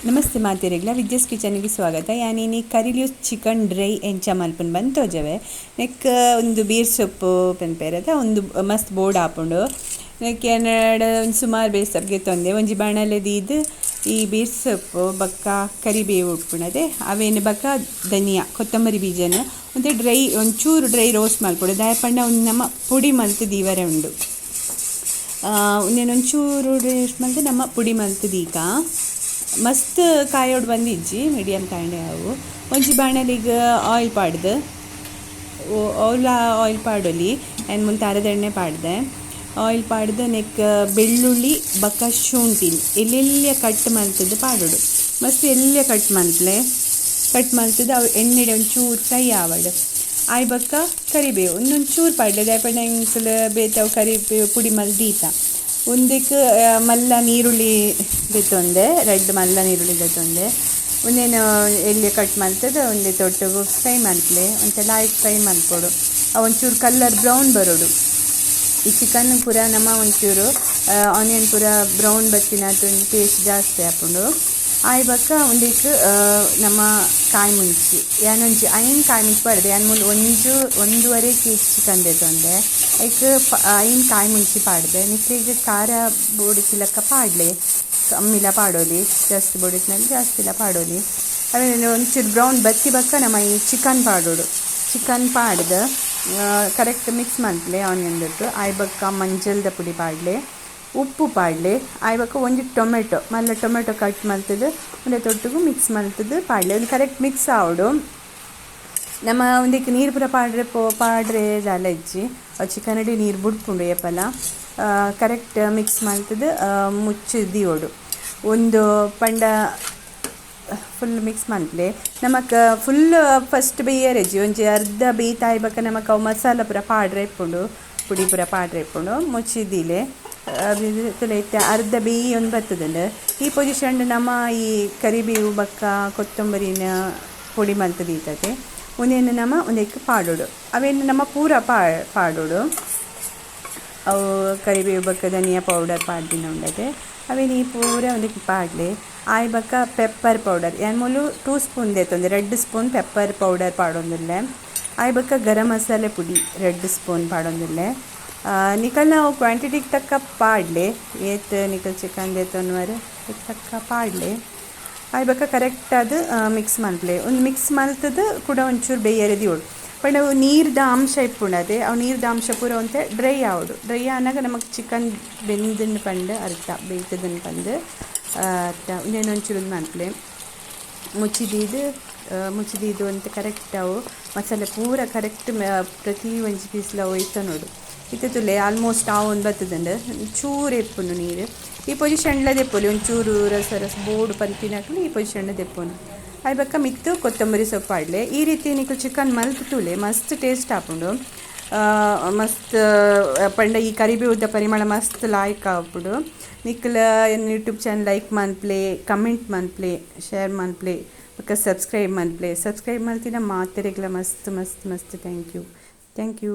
ನಮಸ್ತೆ ಮಾತೆರೆಗ್ಲ ವಿದ್ಯಾಸ್ ಕಿಚನ್ಗೆ ಸ್ವಾಗತ. ಯಾನೇನಿ ಕರಿಲಿಯೂಸ್ chicken dry ಎಂಚ ಮಲ್ಪನ್ ಬಂದು ತೋಜವೆ ನೆಕ್ ಒಂದು ಬೀರ್ ಸೊಪ್ಪು ಪೆನ್ಪೇರದ ಒಂದು ಮಸ್ತ್ ಬೋರ್ಡ್ ಹಾಪುಂಡು ನೆಕ್ ಏನಡ ಒಂದು ಸುಮಾರು ಬೇಸಬ್ಗೆ ತೊಂದೆ ಒಂಜಿ ಬಣಲೆದೀದು ಈ ಬೀರ್ ಸೊಪ್ಪು ಬಕ್ಕ ಕರಿಬೇವು ಉಟ್ಪುಣದೆ ಅವೇನು ಬಕ್ಕ ಧನಿಯಾ ಕೊತ್ತಂಬರಿ ಬೀಜನ ಮತ್ತು ಒಂಚೂರು ಡ್ರೈ ರೋಸ್ಟ್ ಮಲ್ಪುಡು ದಾಯಪಂಡ ಒಂದು ನಮ್ಮ ಪುಡಿ ಮಲ್ತು ದೀವರೆ ಉಂಡು. ಒಂಚೂರು ರೋಸ್ಟ್ ಮಲ್ತು ನಮ್ಮ ಪುಡಿ ಮಲ್ತು ದೀಕ ಮಸ್ತ್ ಕಾಯೋಡು ಬಂದಿಜ್ಜಿ ಮೀಡಿಯಮ್ ಕಾಂಡೆ ಅವು ಒಂಜಿ ಬಾಣಲಿಗೆ ಆಯಿಲ್ ಪಾಡ್ದು ಆಯಿಲ್ ಪಾಡೊಲಿ ಏನು ಮುಂದೆ ಅರದೆಣ್ಣೆ ಪಾಡ್ದೆ ಆಯಿಲ್ ಪಾಡ್ದು ನೆಕ್ ಬೆಳ್ಳುಳ್ಳಿ ಬಕ್ಕ ಶುಂಠಿ ಎಲ್ಲೆಲ್ಲ ಕಟ್ ಮಲ್ತದ್ದು ಪಾಡೋಡು ಮಸ್ತ್ ಎಲ್ಲ ಕಟ್ ಮಲ್ತದ್ದು ಅವು ಎಣ್ಣೆಡೆ ಒಂಚೂರು ಫ್ರೈ ಆವಡು ಆಯ್ ಬಕ್ಕ ಕರಿಬೇವು ಒಂದೊಂಚೂರು ಪಾಡ್ಲೆ ದಯಪಂಡ ಇಂಕಲು ಬೇತಾವು ಕರಿಬೇವು ಪುಡಿ ಮಲ್ದೀತ ಒಂದಕ್ಕೆ ಮಲ್ಲ ನೀರುಳ್ಳಿ ದೆತ್ತೊಂದೆ ರೆಡ್ ಮಲ್ಲ ನೀರುಳ್ಳಿ ದೆತ್ತೊಂದೆ ಒಂದೇನು ಎಲ್ಲಿ ಕಟ್ ಮಾಡ್ತದೆ ಒಂದೇ ತೊಟ್ಟೆಗೂ ಫ್ರೈ ಮಲ್ಪಲೆ ಒಂದ್ಸಲ ಲೈಟ್ ಫ್ರೈ ಮಲ್ಪೊಡು ಒಂಚೂರು ಕಲ್ಲರ್ ಬ್ರೌನ್ ಬರೋಡು. ಈ ಚಿಕನ್ ಪೂರ ನಮ್ಮ ಒಂಚೂರು ಆನಿಯನ್ ಪೂರ ಬ್ರೌನ್ ಬತ್ತಿನ ಒಂದು ಟೇಸ್ಟ್ ಜಾಸ್ತಿ ಹಾಕೊಂಡು ಆಯ್ ಬಕ್ಕ ಒಂದಕ್ಕೆ ನಮ್ಮ ಕಾಯಿ ಮುಂಚಿ ಏನೊಂಜಿ ಐನ್ ಕಾಯಿ ಮುಂಚಿ ಪಾಡ್ದೆ ಏನು ಒಂದೂವರೆ ಕೆ ಜಿ ಚಿಕನ್ ದೆತ್ತೊಂದೆ ಐಕ್ ಐನ್ ಕಾಯಿ ಮುಂಚಿ ಪಾಡ್ದೆ ನಿಕ್ಲಿಗೆ ಖಾರ ಬೋಡಿಸಿಲಕ್ಕ ಪಾಡ್ಲೆ ಕಮ್ಮಿಲ ಪಾಡೋಲಿ ಜಾಸ್ತಿ ಬೋಡಿಸಿನಲ್ಲಿ ಜಾಸ್ತಿಲ ಪಾಡೋಲಿ ಆಮೇಲೆ ಒಂಚೂರು ಬ್ರೌನ್ ಬತ್ತಿ ಬಕ್ಕ ನಮ್ಮ ಈ ಚಿಕನ್ ಪಾಡೋಡು ಚಿಕನ್ ಪಾಡ್ದು ಕರೆಕ್ಟ್ ಮಿಕ್ಸ್ ಮಲ್ಪಲೆ ಆನಿಯನ್ ದೊಟ್ಟು ಆಯ್ ಬಕ್ಕ ಮಂಜಲ್ದ ಪುಡಿ ಪಾಡ್ಲೆ ಉಪ್ಪು ಪಾಡ್ಲೆ ಆಯ್ ಬಕ್ಕ ಒಂಜಿ ಟೊಮೆಟೊ ಕಟ್ ಮಲ್ತದ್ದು ಒಂದೇ ತೊಟ್ಟಿಗೂ ಮಿಕ್ಸ್ ಮಲ್ತದ್ದು ಪಾಡ್ಲೆ ಒಂದು ಕರೆಕ್ಟ್ ಮಿಕ್ಸ್ ಆವಡು ನಮ್ಮ ಒಂದಕ್ಕೆ ನೀರು ಪೂರ ಪಾಡ್ರೆ ಜಾಲ ಇಜ್ಜಿ ಚಿಕನಡಿ ನೀರು ಬಿಡ್ಪುಂಡು ಏಪಲ ಕರೆಕ್ಟ್ ಮಿಕ್ಸ್ ಮಲ್ತದ್ದು ಮುಚ್ಚಿದಿಯೋಡು ಒಂದು ಪಂಡ ಫುಲ್ ಮಿಕ್ಸ್ ಮಲ್ಪಲೆ ನಮಕ್ ಫುಲ್ ಫಸ್ಟ್ ಬೇಯರೆಜ್ಜಿ ಒಂಜಿ ಅರ್ಧ ಬೇಯ್ತಾಯ್ ಬಕ್ಕ ನಮಕ್ ಅವು ಮಸಾಲ ಪೂರ ಪಾಡ್ರೆ ಇಪ್ಪುಂಡು ಪುಡಿ ಪೂರ ಪಾಡ್ರೆ ಇಪ್ಪುಂಡು ಮುಚ್ಚಿದಿಲೆ ತುಲೈತೆ ಅರ್ಧ ಬೇಯಿ ಒಂದು ಬರ್ತದಂಡು ಈ ಪೊಸಿಷನ್ ನಮ್ಮ ಈ ಕರಿಬೇವು ಬಕ್ಕ ಕೊತ್ತಂಬರಿನ ಪುಡಿ ಮಲ್ತದೀತದೆ ಒಂದೇನು ನಮ್ಮ ಒಂದಕ್ಕೆ ಪಾಡೋಡು ಅವೇನು ನಮ್ಮ ಪೂರ ಪಾಡೋಡು ಅವು ಕರಿಬೇವು ಬಕ್ಕ ಧನಿಯಾ ಪೌಡರ್ ಪಾಡ್ದಿನ ಉಂಡದೆ ಅವೇನು ಈ ಪೂರ ಒಂದಕ್ಕೆ ಪಾಡ್ಲೆ ಆಯ್ ಬಕ್ಕ ಪೆಪ್ಪರ್ ಪೌಡರ್ ಏನು ಮೂಲು 2 ಸ್ಪೂನ್ ದೇತೊಂದೆ 2 ಸ್ಪೂನ್ ಪೆಪ್ಪರ್ ಪೌಡರ್ ಪಾಡೊಂದಿಲ್ಲೆ ಆಯ್ ಬಕ್ಕ ಗರಂ ಮಸಾಲೆ ಪುಡಿ 2 ಸ್ಪೂನ್ ಪಾಡೊಂದಿಲ್ಲೆ ನಿಕಲ್ ನಾವು ಕ್ವಾಂಟಿಟಿಗೆ ತಕ್ಕ ಪಾಡ್ಲೆ ಏತ್ ನಿಕಲ್ ಚಿಕನ್ ದೇತೊನ್ವರೆ ತಕ್ಕ ಪಾಡ್ಲೆ ಆಯ್ ಬಕ್ಕ ಕರೆಕ್ಟ್ ಅದು ಮಿಕ್ಸ್ ಮಲ್ಪಲೆ ಒಂದು ಮಿಕ್ಸ್ ಮಲ್ತದ್ದು ಕೂಡ ಒಂಚೂರು ಬೇಯರೆದಿ ಓಡು ಬಟ್ ಅವು ನೀರ್ದ ಅಂಶ ಇಪ್ಪುಂಡದೆ ಅವು ನೀರ್ದ ಅಂಶ ಪೂರ ಒಂತೆ ಡ್ರೈ ಆವಡು ಡ್ರೈ ಆನಾಗ ನಮಗೆ ಚಿಕನ್ ಬೆಂದನ್ನು ಪಂಡು ಅರ್ಥ ಬೇಯ್ತದನ್ನು ಪಂದು ಅರ್ಥ ಇನ್ನೇನು ಒಂಚೂರು ಮಲ್ಪಲೆ ಮುಚ್ಚಿದೀದು ಅಂತ ಕರೆಕ್ಟ್ ಅವು ಮಸಾಲೆ ಪೂರ ಕರೆಕ್ಟ್ ಪ್ರತಿ ಒಂಜಿ ಪೀಸ್ಲ ಒಯ್ತ ನೋಡು ಇತ್ತುಲೆ ಆಲ್ಮೋಸ್ಟ್ ಆ ಒಂದು ಬರ್ತದಂಡು ಚೂರು ಎಪ್ಪುನು ನೀರು ಈ ಪೊಸಿಷನ್ಲ ದೆಪ್ಪೊಲಿ ಒಂಚೂರು ರಸ ಬೋರ್ಡು ಪಲ್ಪಿನಾಕಲು ಈ ಪೊಸಿಷನ್ಲ ದೆಪ್ಪುನು ಆಯ್ ಬಕ್ಕ ಮಿತ್ತು ಕೊತ್ತಂಬರಿ ಸೊಪ್ಪು ಆಡ್ಲೆ ಈ ರೀತಿ ನಿಕ್ಕು ಚಿಕನ್ ಮಲ್ತುಲೆ ಮಸ್ತ್ ಟೇಸ್ಟ್ ಹಾಪುಂಡು ಮಸ್ತ್ ಪಂಡ ಈ ಕರಿಬೇವುದ ಪರಿಮಳ ಮಸ್ತ್ ಲಾಯ್ಕ್ ಆಪುಡು ನಿಕ್ಕಲ ಯೂಟ್ಯೂಬ್ ಚಾನಲ್ ಲೈಕ್ ಮನ್ಪ್ಲೆ ಕಮೆಂಟ್ ಮನ್ಪ್ಲೆ ಶೇರ್ ಮನ್ಪ್ಲೆ ಬಕ್ಕ ಸಬ್ಸ್ಕ್ರೈಬ್ ಮನ್ಪ್ಲೆ ಸಬ್ಸ್ಕ್ರೈಬ್ ಮಲ್ತಿನ ಮಾತೆರೆಗ್ಲ ಮಸ್ತ್ ಥ್ಯಾಂಕ್ ಯು